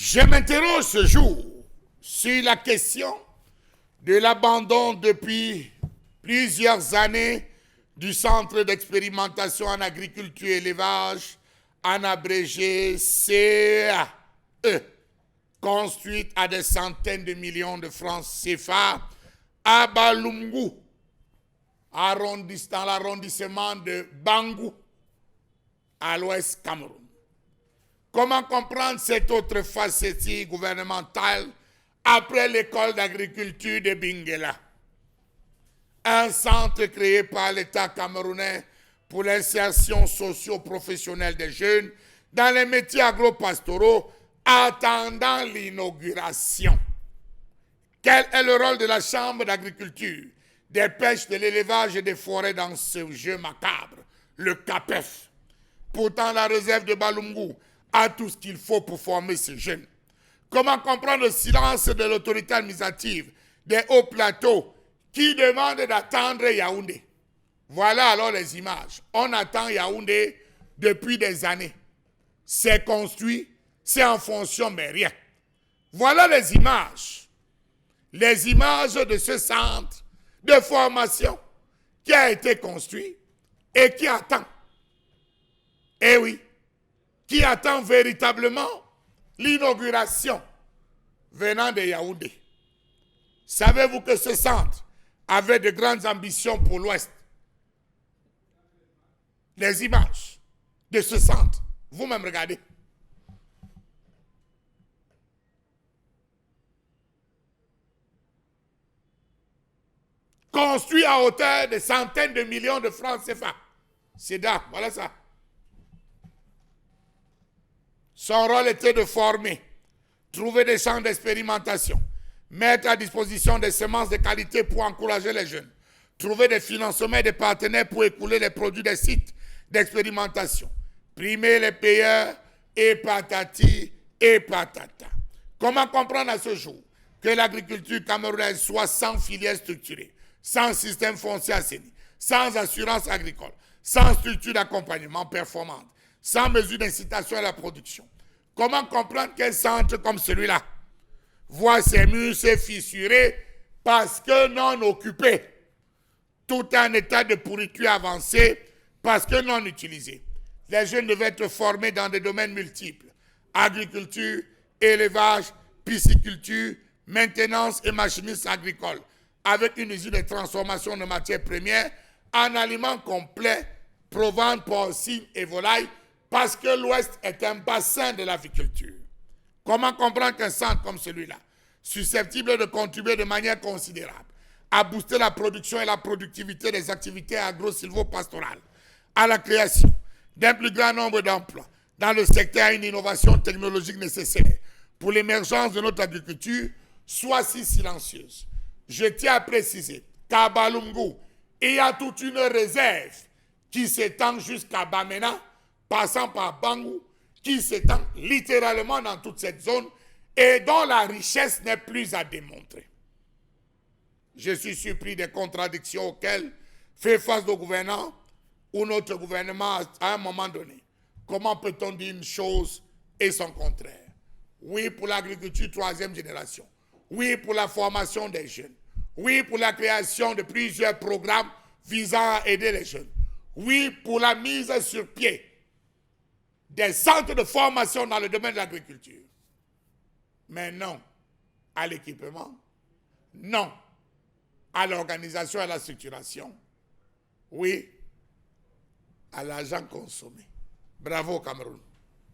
Je m'interroge ce jour sur la question de l'abandon depuis plusieurs années du centre d'expérimentation en agriculture et élevage, en abrégé CAE, construite à des centaines de millions de francs CFA à Balungu, dans l'arrondissement de Bangou, à l'ouest Cameroun. Comment comprendre cette autre facette gouvernementale après l'école d'agriculture de Bingela? Un centre créé par l'État camerounais pour l'insertion socio-professionnelle des jeunes dans les métiers agro-pastoraux attendant l'inauguration. Quel est le rôle de la Chambre d'agriculture, des pêches, de l'élevage et des forêts dans ce jeu macabre, le CAPEF? Pourtant, la réserve de Balungu a tout ce qu'il faut pour former ces jeunes. Comment comprendre le silence de l'autorité administrative des hauts plateaux qui demandent d'attendre Yaoundé? Voilà alors les images. On attend Yaoundé depuis des années. C'est construit, c'est en fonction, mais rien. Voilà les images. Les images de ce centre de formation qui a été construit et qui attend. Eh oui, qui attend véritablement l'inauguration venant de Yaoundé. Savez-vous que ce centre avait de grandes ambitions pour l'Ouest? Les images de ce centre, vous-même regardez. Construit à hauteur de centaines de millions de francs CFA. C'est là, voilà ça. Son rôle était de former, trouver des champs d'expérimentation, mettre à disposition des semences de qualité pour encourager les jeunes, trouver des financements et des partenaires pour écouler les produits des sites d'expérimentation, primer les payeurs et patati et patata. Comment comprendre à ce jour que l'agriculture camerounaise soit sans filière structurée, sans système foncier assaini, sans assurance agricole, sans structure d'accompagnement performante, sans mesure d'incitation à la production? Comment comprendre qu'un centre comme celui-là voit ses murs se fissurer parce que non occupé, tout en état de pourriture avancée parce que non utilisé? Les jeunes devaient être formés dans des domaines multiples: agriculture, élevage, pisciculture, maintenance et machinisme agricole, avec une usine de transformation de matières premières en aliments complets, provenant porcine et volaille, parce que l'Ouest est un bassin de l'agriculture. Comment comprendre qu'un centre comme celui-là, susceptible de contribuer de manière considérable à booster la production et la productivité des activités agro-silvopastorales, à la création d'un plus grand nombre d'emplois dans le secteur à une innovation technologique nécessaire pour l'émergence de notre agriculture, soit si silencieuse? Je tiens à préciser qu'à Balungu, il y a toute une réserve qui s'étend jusqu'à Bamena, passant par Bangou, qui s'étend littéralement dans toute cette zone et dont la richesse n'est plus à démontrer. Je suis surpris des contradictions auxquelles fait face nos gouvernants ou notre gouvernement à un moment donné. Comment peut-on dire une chose et son contraire? Oui pour l'agriculture troisième génération. Oui pour la formation des jeunes. Oui pour la création de plusieurs programmes visant à aider les jeunes. Oui pour la mise sur pied des centres de formation dans le domaine de l'agriculture. Mais non à l'équipement, non à l'organisation et à la structuration, oui à l'argent consommé. Bravo Cameroun.